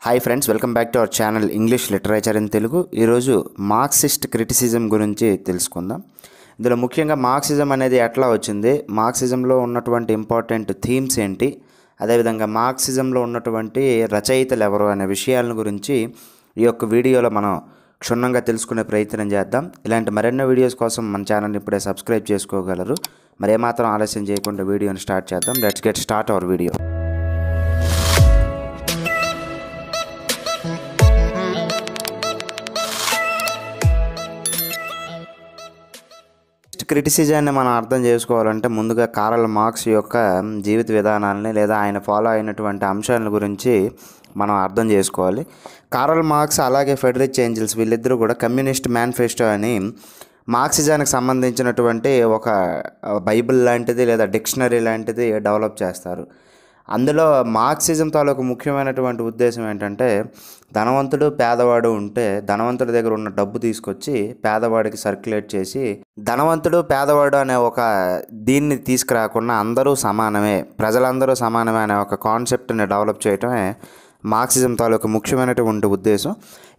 Hi friends, welcome back to our channel English literature in Telugu. ఈరోజు Marxist criticism గురించి తెలుసుకుందాం. ఇందులో ముఖ్యంగా మార్క్సిజం అనేది ఎట్లా వచ్చింది, మార్క్సిజంలో ఉన్నటువంటి ఇంపార్టెంట్ థీమ్స్ ఏంటి, అదేవిధంగా మార్క్సిజంలో ఉన్నటువంటి రచయితలు ఎవరు అనే విషయాల గురించి ఈ యొక్క వీడియోలో మనం క్షుణ్ణంగా తెలుసుకునే ప్రయత్నం చేద్దాం. ఇలాంటి మరెన్నో వీడియోస్ కోసం మన ఛానల్ని ఇప్పుడే సబ్స్క్రైబ్ చేసుకోగలరు. మరి ఏమాత్రం ఆలస్యం చేయకుండా వీడియోని స్టార్ట్ చేద్దాం. Let's get start our video. క్రిటిసిజాన్ని మనం అర్థం చేసుకోవాలంటే ముందుగా కార్ల్ మార్క్స్ యొక్క జీవిత విధానాలని లేదా ఆయన ఫాలో అయినటువంటి అంశాల గురించి మనం అర్థం చేసుకోవాలి. కార్ల్ మార్క్స్ అలాగే ఫ్రెడరిక్ ఏంజెల్స్ వీళ్ళిద్దరూ కూడా కమ్యూనిస్ట్ మేనిఫెస్టో అని మార్క్సిజానికి సంబంధించినటువంటి ఒక బైబిల్ లాంటిది లేదా డిక్షనరీ లాంటిది డెవలప్ చేస్తారు. అందులో మార్క్సిజం తాలూకు ముఖ్యమైనటువంటి ఉద్దేశం ఏంటంటే, ధనవంతుడు పేదవాడు ఉంటే ధనవంతుడి దగ్గర ఉన్న డబ్బు తీసుకొచ్చి పేదవాడికి సర్క్యులేట్ చేసి, ధనవంతుడు పేదవాడు అనే ఒక దీన్ని తీసుకురాకుండా అందరూ సమానమే, ప్రజలందరూ సమానమే అనే ఒక కాన్సెప్ట్ని డెవలప్ చేయటమే మార్క్సిజం తాలూకు ముఖ్యమైనటువంటి ఉద్దేశం.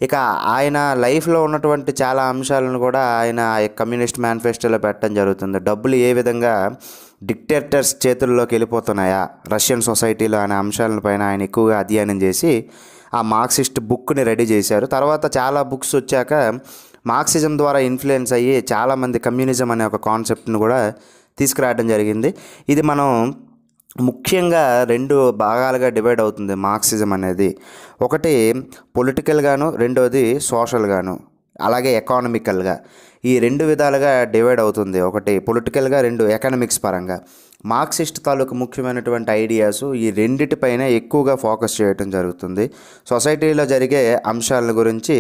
ఇక ఆయన లైఫ్లో ఉన్నటువంటి చాలా అంశాలను కూడా ఆయన కమ్యూనిస్ట్ మేనిఫెస్టోలో పెట్టడం జరుగుతుంది. డబ్బులు ఏ విధంగా డిక్టేటర్స్ చేతుల్లోకి వెళ్ళిపోతున్నాయా రష్యన్ సొసైటీలో అనే అంశాలపైన ఆయన ఎక్కువగా అధ్యయనం చేసి ఆ మార్క్సిస్ట్ బుక్ని రెడీ చేశారు. తర్వాత చాలా బుక్స్ వచ్చాక మార్క్సిజం ద్వారా ఇన్ఫ్లుయెన్స్ అయ్యి చాలామంది కమ్యూనిజం అనే ఒక కాన్సెప్ట్ని కూడా తీసుకురావడం జరిగింది. ఇది మనం ముఖ్యంగా రెండు భాగాలుగా డివైడ్ అవుతుంది మార్క్సిజం అనేది. ఒకటి పొలిటికల్గాను, రెండోది సోషల్గాను, అలాగే ఎకానమికల్గా. ఈ రెండు విధాలుగా డివైడ్ అవుతుంది. ఒకటి పొలిటికల్గా, రెండు ఎకనామిక్స్ పరంగా. మార్క్సిస్ట్ తాలూకు ముఖ్యమైనటువంటి ఐడియాస్ ఈ రెండిటిపైన ఎక్కువగా ఫోకస్ చేయడం జరుగుతుంది. సొసైటీలో జరిగే అంశాల గురించి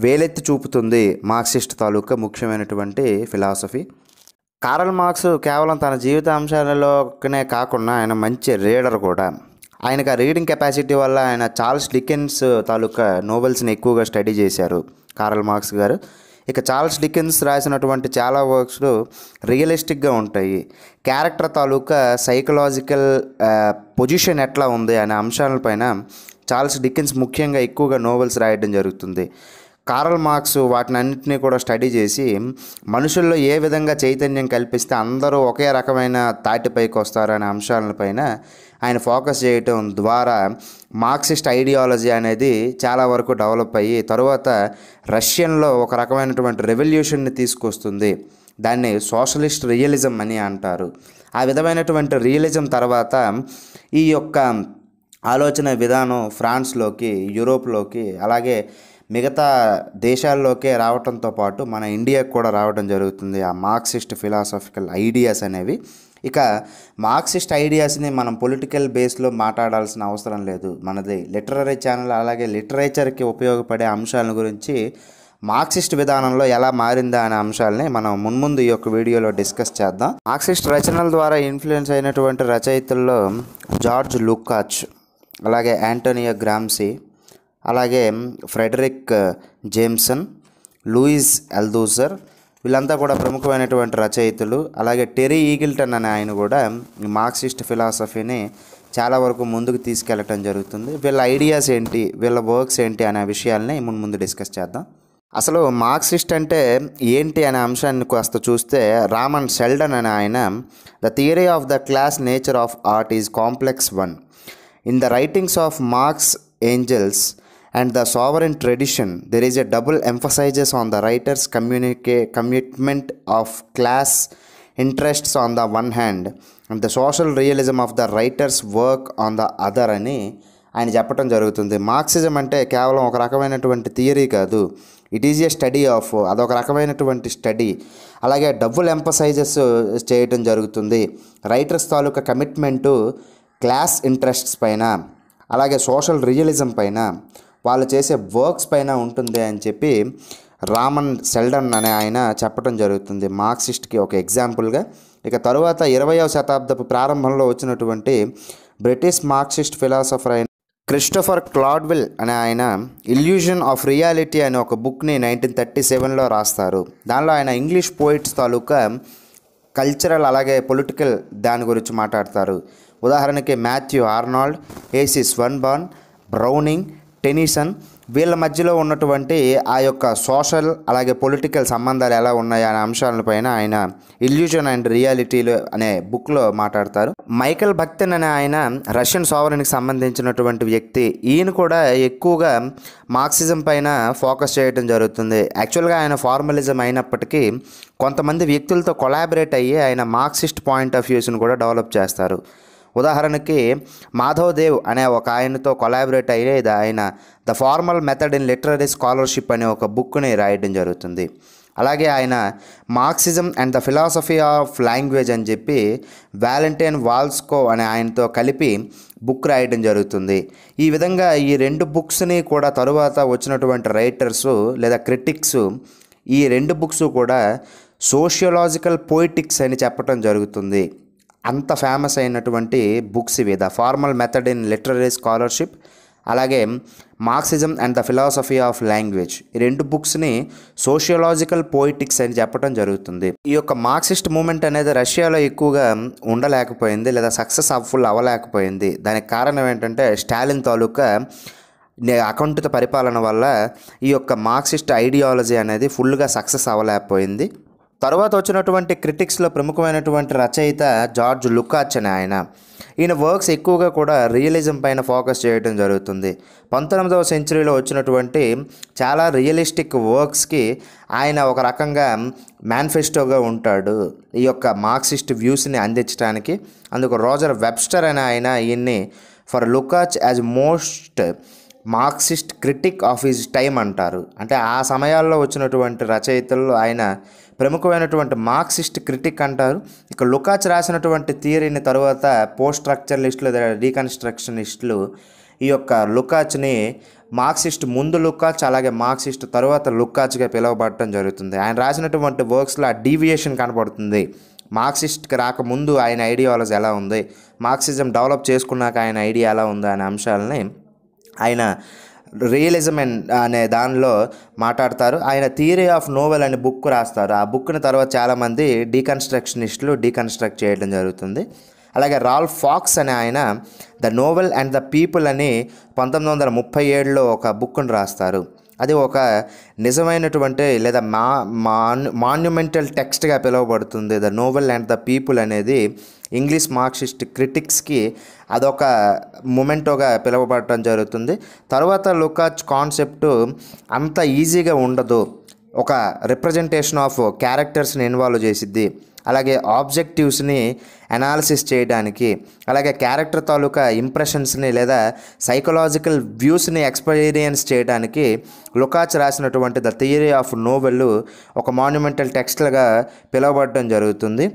వేలెత్తి చూపుతుంది మార్క్సిస్ట్ తాలూకా ముఖ్యమైనటువంటి ఫిలాసఫీ. కార్ల్ మార్క్స్ కేవలం తన జీవిత అంశాలలోనే కాకుండా ఆయన మంచి రీడర్ కూడా. ఆయనకు ఆ రీడింగ్ కెపాసిటీ వల్ల ఆయన చార్ల్స్ డికెన్స్ తాలూకా నోవెల్స్ని ఎక్కువగా స్టడీ చేశారు కార్ల్ మార్క్స్ గారు. ఇక చార్ల్స్ డికెన్స్ రాసినటువంటి చాలా వర్క్స్ రియలిస్టిక్గా ఉంటాయి. క్యారెక్టర్ తాలూకా సైకలాజికల్ పొజిషన్ ఎట్లా ఉంది అనే అంశాలపైన చార్ల్స్ డికెన్స్ ముఖ్యంగా ఎక్కువగా నోవెల్స్ రాయడం జరుగుతుంది. కార్ల్ మార్క్స్ వాటిని అన్నింటినీ కూడా స్టడీ చేసి మనుషుల్లో ఏ విధంగా చైతన్యం కల్పిస్తే అందరూ ఒకే రకమైన తాటిపైకి వస్తారు అనే అంశాలపైన ఆయన ఫోకస్ చేయటం ద్వారా మార్క్సిస్ట్ ఐడియాలజీ అనేది చాలా వరకు డెవలప్ అయ్యి తరువాత రష్యన్లో ఒక రకమైనటువంటి రెవల్యూషన్ని తీసుకొస్తుంది. దాన్ని సోషలిస్ట్ రియలిజం అని అంటారు. ఆ విధమైనటువంటి రియలిజం తర్వాత ఈ యొక్క ఆలోచన విధానం ఫ్రాన్స్లోకి, యూరోప్లోకి, అలాగే మిగతా దేశాల్లోకే రావడంతో పాటు మన ఇండియాకు కూడా రావడం జరుగుతుంది ఆ మార్క్సిస్ట్ ఫిలాసఫికల్ ఐడియాస్ అనేవి. ఇక మార్క్సిస్ట్ ఐడియాస్ని మనం పొలిటికల్ బేస్లో మాట్లాడాల్సిన అవసరం లేదు. మనది లిటరరీ ఛానల్, అలాగే లిటరేచర్కి ఉపయోగపడే అంశాల గురించి మార్క్సిస్ట్ విధానంలో ఎలా మారిందా అనే అంశాలని మనం మున్ముందు ఈ యొక్క వీడియోలో డిస్కస్ చేద్దాం. మార్క్సిస్ట్ రచనల ద్వారా ఇన్ఫ్లుయెన్స్ అయినటువంటి రచయితల్లో జార్జ్ లూకాచ్, అలాగే యాంటోనియో గ్రామ్సీ, అలాగే ఫ్రెడరిక్ జేమ్సన్, లూయిస్ అల్దూజర్ వీళ్ళంతా కూడా ప్రముఖమైనటువంటి రచయితలు. అలాగే టెర్రీ ఈగిల్టన్ అనే ఆయన కూడా మార్క్సిస్ట్ ఫిలాసఫీని చాలా వరకు ముందుకు తీసుకెళ్ళటం జరుగుతుంది. వీళ్ళ ఐడియాస్ ఏంటి, వీళ్ళ వర్క్స్ ఏంటి అనే విషయాల్ని ముందు డిస్కస్ చేద్దాం. అసలు మార్క్సిస్ట్ అంటే ఏంటి అనే అంశాన్ని కాస్త చూస్తే, రామన్ షెల్డన్ అనే ఆయన the theory of the class nature of art is complex one. In the writings of Marx, Engels and the sovereign tradition, there is a double emphasis on the writer's commitment of class interests on the one hand and the social realism of the writer's work on the other అని ఆయన చెప్పడం జరుగుతుంది. Marxism అంటే కేవలం ఒక రకమైనటువంటి theory కాదు, it is a study of, అదొక రకమైనటువంటి స్టడీ. అలాగే డబుల్ ఎంఫసైజెస్ చేయటం జరుగుతుంది. రైటర్స్ తాలూకా కమిట్మెంటు క్లాస్ ఇంట్రెస్ట్స్ పైన, అలాగే సోషల్ రియలిజం పైన, వాళ్ళు చేసే వర్క్స్ పైన ఉంటుంది అని చెప్పి రామన్ షెల్డన్ అనే ఆయన చెప్పడం జరుగుతుంది మార్క్సిస్ట్కి ఒక ఎగ్జాంపుల్గా. ఇక తరువాత 20వ శతాబ్దపు ప్రారంభంలో వచ్చినటువంటి బ్రిటిష్ మార్క్సిస్ట్ ఫిలాసఫర్ అయిన క్రిస్టోఫర్ క్లాడ్విల్ అనే ఆయన ఇల్యూషన్ ఆఫ్ రియాలిటీ అనే ఒక బుక్ని 1937లో రాస్తారు. దానిలో ఆయన ఇంగ్లీష్ పోయిట్స్ తాలూకా కల్చరల్ అలాగే పొలిటికల్ దాని గురించి మాట్లాడతారు. ఉదాహరణకి మాథ్యూ ఆర్నాల్డ్, ఏసి స్వన్బర్న్, బ్రౌనింగ్, టెనిసన్, వీళ్ళ మధ్యలో ఉన్నటువంటి ఆ యొక్క సోషల్ అలాగే పొలిటికల్ సంబంధాలు ఎలా ఉన్నాయి అనే అంశాలపైన ఆయన ఇల్యూజన్ అండ్ రియాలిటీలు అనే బుక్లో మాట్లాడతారు. మైకెల్ బక్తెన్ అనే ఆయన రష్యన్ సోవరెన్కి సంబంధించినటువంటి వ్యక్తి. ఈయన కూడా ఎక్కువగా మార్క్సిజం పైన ఫోకస్ చేయడం జరుగుతుంది. యాక్చువల్గా ఆయన ఫార్మలిజం అయినప్పటికీ కొంతమంది వ్యక్తులతో కొలాబరేట్ అయ్యి ఆయన మార్క్సిస్ట్ పాయింట్ ఆఫ్ వ్యూస్ని కూడా డెవలప్ చేస్తారు. ఉదాహరణకి మాధవ్ దేవ్ అనే ఒక ఆయనతో కొలాబరేట్ అయ్యేది ఆయన the formal method in literary scholarship అనే ఒక బుక్ని రాయడం జరుగుతుంది. అలాగే ఆయన Marxism and the philosophy of language అని చెప్పి వాలెంటైన్ వాల్స్కో అనే ఆయనతో కలిపి బుక్ రాయడం జరుగుతుంది. ఈ విధంగా ఈ రెండు బుక్స్ని కూడా తరువాత వచ్చినటువంటి రైటర్సు లేదా క్రిటిక్స్ ఈ రెండు బుక్స్ కూడా సోషియోలాజికల్ పోయిటిక్స్ అని చెప్పడం జరుగుతుంది. అంత ఫేమస్ అయినటువంటి బుక్స్ ఇవి, the formal method in literary scholarship అలాగే Marxism and the philosophy of language. ఈ రెండు బుక్స్ని సోషియోలాజికల్ పోయిటిక్స్ అని చెప్పడం జరుగుతుంది. ఈ యొక్క మార్క్సిస్ట్ మూమెంట్ అనేది రష్యాలో ఎక్కువగా ఉండలేకపోయింది లేదా సక్సెస్ఫుల్ అవ్వలేకపోయింది. దానికి కారణం ఏంటంటే స్టాలిన్ తాలూకా అకుంఠిత పరిపాలన వల్ల ఈ యొక్క మార్క్సిస్ట్ ఐడియాలజీ అనేది ఫుల్గా సక్సెస్ అవ్వలేకపోయింది. తర్వాత వచ్చినటువంటి క్రిటిక్స్లో ప్రముఖమైనటువంటి రచయిత జార్జ్ లుకాచ్ అనే ఆయన. ఈయన వర్క్స్ ఎక్కువగా కూడా రియలిజం పైన ఫోకస్ చేయడం జరుగుతుంది. 19వ సెంచరీలో వచ్చినటువంటి చాలా రియలిస్టిక్ వర్క్స్కి ఆయన ఒక రకంగా మేనిఫెస్టోగా ఉంటాడు ఈ యొక్క మార్క్సిస్ట్ వ్యూస్ని అందించడానికి. అందుకు రోజర్ వెబ్స్టర్ అనే ఆయన ఈయన్ని for Lukacs as most Marxist critic of his time అంటారు. అంటే ఆ సమయాల్లో వచ్చినటువంటి రచయితల్లో ఆయన ప్రముఖమైనటువంటి మార్క్సిస్ట్ క్రిటిక్ అంటారు. ఇక లుకాచ్ రాసినటువంటి థియరీని తర్వాత పోస్ట్ స్ట్రక్చరలిస్టులు లేదా రీకన్స్ట్రక్షనిస్టులు ఈ యొక్క లుకాచ్ని మార్క్సిస్ట్ ముందు లుకాచ్ అలాగే మార్క్సిస్ట్ తర్వాత లుకాచ్గా పిలువబడటం జరుగుతుంది. ఆయన రాసినటువంటి వర్క్స్లో ఆ డీవియేషన్ కనపడుతుంది. మార్క్సిస్ట్కి రాకముందు ఆయన ఐడియాలజీ ఎలా ఉంది, మార్క్సిజం డెవలప్ చేసుకున్నాక ఆయన ఐడియా ఎలా ఉంది అనే అంశాలని ఆయన రియలిజం అనే దానిలో మాట్లాడతారు. ఆయన థియరీ ఆఫ్ నోవెల్ అనే బుక్ రాస్తారు. ఆ బుక్ని తర్వాత చాలామంది డీకన్స్ట్రక్షనిస్టులు డీకన్స్ట్రక్ట్ చేయడం జరుగుతుంది. అలాగే రాల్ఫ్ ఫాక్స్ అనే ఆయన the novel and the people అని 1937లో ఒక బుక్ని రాస్తారు. అది ఒక నిజమైనటువంటి లేదా మాన్యుమెంటల్ టెక్స్ట్గా పిలువబడుతుంది. The novel and the people అనేది ఇంగ్లీష్ మార్క్సిస్ట్ క్రిటిక్స్కి అదొక మొమెంటోగా పిలువబడటం జరుగుతుంది. తర్వాత లుకాచ్ కాన్సెప్ట్ అంత ఈజీగా ఉండదు. ఒక రిప్రజెంటేషన్ ఆఫ్ క్యారెక్టర్స్ని ఇన్వాల్వ్ చేసిద్ది, అలాగే ఆబ్జెక్టివ్స్ని అనాలిసిస్ చేయడానికి, అలాగే క్యారెక్టర్ తాలూకా ఇంప్రెషన్స్ని లేదా సైకలాజికల్ వ్యూస్ని ఎక్స్పీరియన్స్ చేయడానికి లుకాచ్ రాసినటువంటి ద థియరీ ఆఫ్ నోవెల్ ఒక మాన్యుమెంటల్ టెక్స్ట్లుగా పిలువబడటం జరుగుతుంది.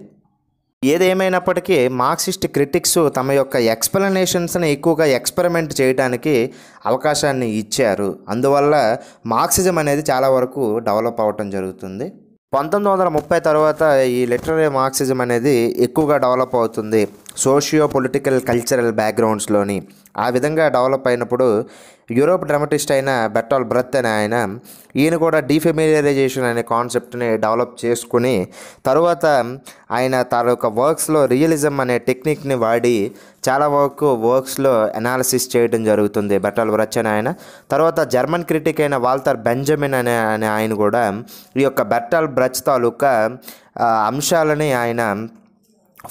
ఏదేమైనప్పటికీ మార్క్సిస్ట్ క్రిటిక్స్ తమ యొక్క ఎక్స్ప్లెనేషన్స్ని ఎక్కువగా ఎక్స్పెరిమెంట్ చేయడానికి అవకాశాన్ని ఇచ్చారు. అందువల్ల మార్క్సిజం అనేది చాలా వరకు డెవలప్ అవ్వటం జరుగుతుంది. 1930 తర్వాత ఈ లిటరరీ మార్క్సిజం అనేది ఎక్కువగా డెవలప్ అవుతుంది సోషియో పొలిటికల్ కల్చరల్ బ్యాక్గ్రౌండ్స్లోని. ఆ విధంగా డెవలప్ అయినప్పుడు యూరోప్ డ్రామటిస్ట్ అయిన బెర్టోల్ట్ బ్రెక్ట్ అనే ఈయన కూడా డీఫెమిలియరైజేషన్ అనే కాన్సెప్ట్ని డెవలప్ చేసుకుని తరువాత ఆయన తన యొక్క వర్క్స్లో రియలిజం అనే టెక్నిక్ని వాడి చాలా వర్క్స్లో అనాలిసిస్ చేయడం జరుగుతుంది బెర్టోల్ట్ బ్రెక్ట్ అనే ఆయన. తర్వాత జర్మన్ క్రిటిక్ అయిన వాల్టర్ బెంజమిన్ అనే ఆయన కూడా ఈ యొక్క బెర్టోల్ట్ బ్రెక్ట్ తాలూకా అంశాలని ఆయన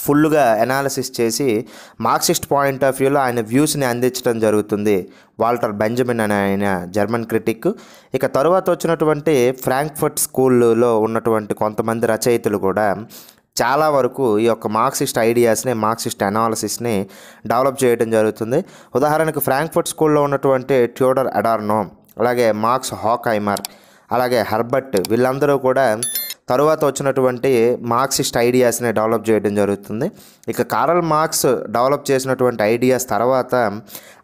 ఫుల్గా అనాలిసిస్ చేసి మార్క్సిస్ట్ పాయింట్ ఆఫ్ వ్యూలో ఆయన వ్యూస్ని అందించడం జరుగుతుంది వాల్టర్ బెంజమిన్ అనే ఆయన జర్మన్ క్రిటిక్. ఇక తరువాత వచ్చినటువంటి ఫ్రాంక్ఫర్ట్ స్కూల్లో ఉన్నటువంటి కొంతమంది రచయితలు కూడా చాలా వరకు ఈ యొక్క మార్క్సిస్ట్ ఐడియాస్ని మార్క్సిస్ట్ అనాలిసిస్ని డెవలప్ చేయడం జరుగుతుంది. ఉదాహరణకు ఫ్రాంక్ఫర్ట్ స్కూల్లో ఉన్నటువంటి థియోడర్ అడార్నో, అలాగే మార్క్స్ హాక్హైమర్, అలాగే హెర్బర్ట్, వీళ్ళందరూ కూడా తరువాత వచ్చినటువంటి మార్క్సిస్ట్ ఐడియాస్ని డెవలప్ చేయడం జరుగుతుంది. ఇక కార్ల్ మార్క్స్ డెవలప్ చేసినటువంటి ఐడియాస్ తర్వాత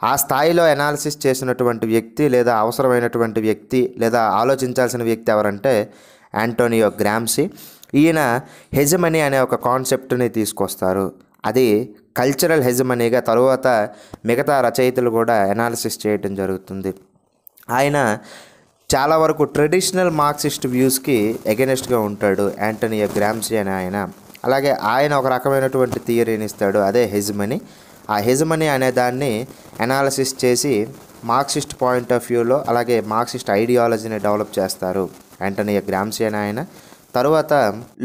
ఆ స్థాయిలో అనాలిసిస్ చేసినటువంటి వ్యక్తి లేదా అవసరమైనటువంటి వ్యక్తి లేదా ఆలోచించాల్సిన వ్యక్తి ఎవరంటే యాంటోనియో గ్రామ్సీ. ఈయన హెజమనీ అనే ఒక కాన్సెప్ట్ని తీసుకొస్తారు. అది కల్చరల్ హెజమనీగా తరువాత మిగతా రచయితలు కూడా అనాలిసిస్ చేయడం జరుగుతుంది. ఆయన చాలా వరకు ట్రెడిషనల్ మార్క్సిస్ట్ వ్యూస్కి ఎగెనెస్ట్గా ఉంటాడు యాంటోనియో గ్రామ్సీ అనే ఆయన. అలాగే ఆయన ఒక రకమైనటువంటి థియరీని ఇస్తాడు, అదే హెజమనీ. ఆ హెజమనీ అనే దాన్ని అనాలిసిస్ చేసి మార్క్సిస్ట్ పాయింట్ ఆఫ్ వ్యూలో అలాగే మార్క్సిస్ట్ ఐడియాలజీని డెవలప్ చేస్తారు యాంటోనియో గ్రామ్సీ అనే ఆయన. తరువాత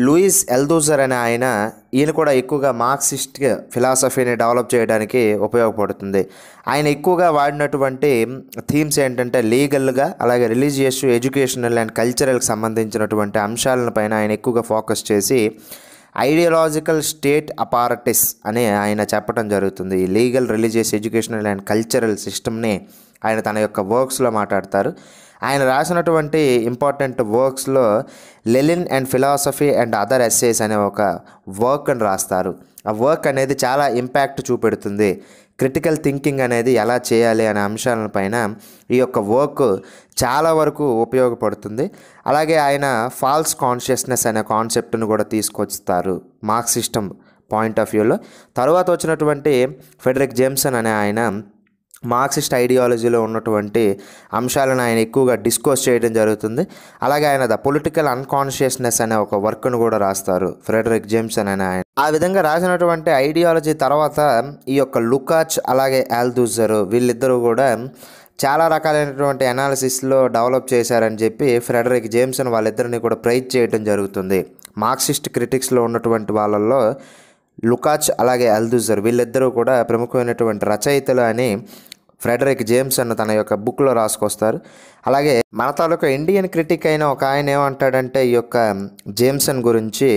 లూయిస్ ఎల్దూజర్ అనే ఈయన కూడా ఎక్కువగా మార్క్సిస్ట్ ఫిలాసఫీని డెవలప్ చేయడానికి ఉపయోగపడుతుంది. ఆయన ఎక్కువగా వాడినటువంటి థీమ్స్ ఏంటంటే లీగల్గా అలాగే రిలీజియస్, ఎడ్యుకేషనల్ అండ్ కల్చరల్కి సంబంధించినటువంటి అంశాలను పైన ఆయన ఎక్కువగా ఫోకస్ చేసి ఐడియాలజికల్ స్టేట్ అపారటిస్ అని ఆయన చెప్పడం జరుగుతుంది. ఈ legal, religious, educational and cultural సిస్టమ్ని ఆయన తన యొక్క వర్క్స్లో మాట్లాడతారు. ఆయన రాసినటువంటి ఇంపార్టెంట్ వర్క్స్లో Lenin and philosophy and other essays అనే ఒక వర్క్ అని రాస్తారు. ఆ వర్క్ అనేది చాలా ఇంపాక్ట్ చూపెడుతుంది. క్రిటికల్ థింకింగ్ అనేది ఎలా చేయాలి అనే అంశాలపైన ఈ యొక్క వర్క్ చాలా వరకు ఉపయోగపడుతుంది. అలాగే ఆయన ఫాల్స్ కాన్షియస్నెస్ అనే కాన్సెప్ట్ను కూడా తీసుకొస్తారు మార్క్సిస్టం పాయింట్ ఆఫ్ వ్యూలో. తర్వాత వచ్చినటువంటి ఫ్రెడరిక్ జేమ్సన్ అనే ఆయన మార్క్సిస్ట్ ఐడియాలజీలో ఉన్నటువంటి అంశాలను ఆయన ఎక్కువగా డిస్కోస్ చేయడం జరుగుతుంది. అలాగే ఆయన ద పొలిటికల్ అన్కాన్షియస్నెస్ అనే ఒక వర్క్ను కూడా రాస్తారు ఫ్రెడరిక్ జేమ్సన్ అనే ఆయన. ఆ విధంగా రాసినటువంటి ఐడియాలజీ తర్వాత ఈ యొక్క లుకాచ్ అలాగే ఆల్దూజర్ వీళ్ళిద్దరూ కూడా చాలా రకాలైనటువంటి అనాలిసిస్లో డెవలప్ చేశారని చెప్పి ఫ్రెడరిక్ జేమ్సన్ వాళ్ళిద్దరిని కూడా ప్రైజ్ చేయడం జరుగుతుంది. మార్క్సిస్ట్ క్రిటిక్స్లో ఉన్నటువంటి వాళ్ళల్లో లుకాచ్ అలాగే ఆల్దూజర్ వీళ్ళిద్దరూ కూడా ప్రముఖమైనటువంటి రచయితలు అని ఫ్రెడరిక్ జేమ్సన్ తన యొక్క బుక్లో రాసుకొస్తారు. అలాగే మన తాలూకా ఇండియన్ క్రిటిక్ అయిన ఒక ఆయన ఏమంటాడంటే ఈ యొక్క జేమ్సన్ గురించి,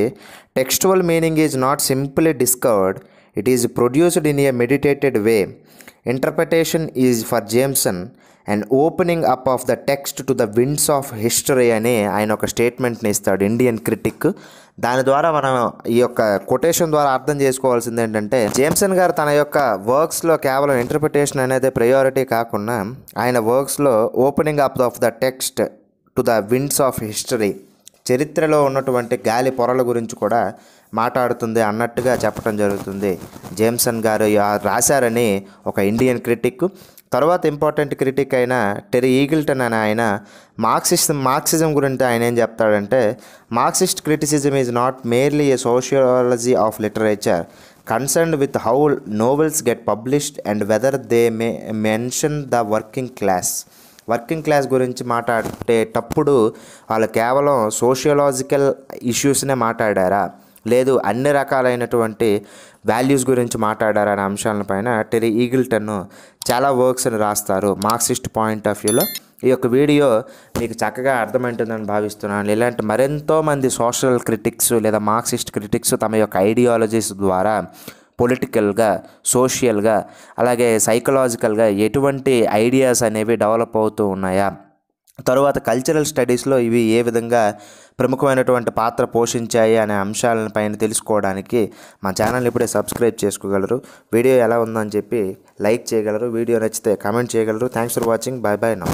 textual meaning is not simply discovered, it is produced in a meditated way. Interpretation is for Jamieson and opening up of the text to the winds of history అని ఆయన ఒక స్టేట్మెంట్ని ఇస్తాడు ఇండియన్ క్రిటిక్. దాని ద్వారా మనం ఈ యొక్క కొటేషన్ ద్వారా అర్థం చేసుకోవాల్సింది ఏంటంటే, జేమ్సన్ గారు తన యొక్క వర్క్స్లో కేవలం ఇంటర్ప్రిటేషన్ అనేది ప్రయారిటీ కాకుండా ఆయన వర్క్స్లో opening up of the text to the winds of history, చరిత్రలో ఉన్నటువంటి గాలి పొరల గురించి కూడా మాట్లాడుతుంది అన్నట్టుగా చెప్పడం జరుగుతుంది. జేమ్సన్ గారు రాశారని ఒక ఇండియన్ క్రిటిక్. తర్వాత ఇంపార్టెంట్ క్రిటిక్ అయిన టెరీ ఈగిల్టన్ అనే ఆయన మార్క్సిజం గురించి ఆయన ఏం చెప్తాడంటే, Marxist criticism is not merely a sociology of literature concerned with how novels get published and whether they mention the working class. Working class గురించి మాట్లాడేటప్పుడు వాళ్ళు కేవలం సోషియలాజికల్ ఇష్యూస్నే మాట్లాడారా, లేదు అన్ని రకాలైనటువంటి వాల్యూస్ గురించి మాట్లాడారు అనే అంశాలపైన టెరీ ఈగిల్టన్ చాలా వర్క్స్ని రాస్తారు మార్క్సిస్ట్ పాయింట్ ఆఫ్ వ్యూలో. ఈ యొక్క వీడియో మీకు చక్కగా అర్థమవుతుందని భావిస్తున్నాను. ఇలాంటి మరెంతో మంది సోషల్ క్రిటిక్స్ లేదా మార్క్సిస్ట్ క్రిటిక్స్ తమ యొక్క ఐడియాలజీస్ ద్వారా పొలిటికల్గా, సోషియల్గా అలాగే సైకలాజికల్గా ఎటువంటి ఐడియాస్ అనేవి డెవలప్ అవుతూ ఉన్నాయా, తరువాత కల్చరల్ స్టడీస్లో ఇవి ఏ విధంగా ప్రముఖమైనటువంటి పాత్ర పోషించాయి అనే అంశాలపైన తెలుసుకోవడానికి మా ఛానల్ ఇప్పుడే సబ్స్క్రైబ్ చేసుకోగలరు. వీడియో ఎలా ఉందని చెప్పి లైక్ చేయగలరు. వీడియో నచ్చితే కామెంట్ చేయగలరు. Thanks for watching. By by now.